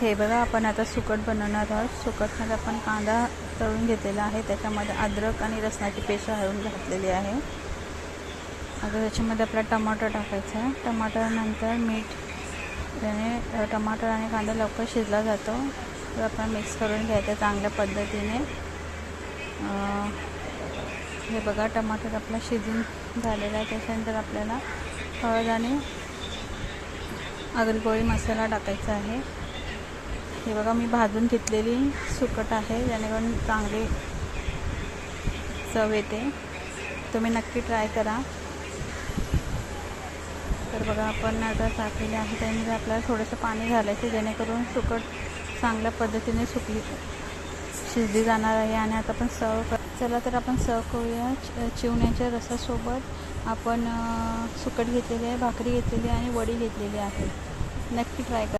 हे बघा, आपण आता सुकट बनवणार आहोत. सुकटमध्ये आपण कांदा तळून घेतलेला आहे, त्याच्यामध्ये अद्रक आणि लसणाची पेस्ट हळून घातलेली आहे. आता त्याच्यामध्ये आपला टमाटर टाकायचा आहे. टमाटरनंतर मीठ. त्याने टमाटर आणि कांदा लवकर शिजला जातो. तर आपण मिक्स करून घ्यायचं चांगल्या पद्धतीने. हे बघा, टमाटर आपला शिजून झालेला आहे. त्याच्यानंतर आपल्याला हळद आणि आगरी कोळी मसाला टाकायचा आहे. हे बघा, मी भाजून घेतलेली सुकट आहे, जेणेकरून चांगली चव येते. तुम्ही नक्की ट्राय करा. तर बघा, आपण आता टाकलेले आहे. त्यामध्ये आपल्याला थोडंसं पाणी घालायचं, जेणेकरून सुकट चांगल्या पद्धतीने शिजली जाणार आहे. आणि आता आपण चला तर आपण सर्व करूया. चिवण्याच्या रसासोबत आपण सुकट घेतलेली आहे, भाकरी घेतलेली आहे आणि वडी घेतलेली आहे. नक्की ट्राय करा.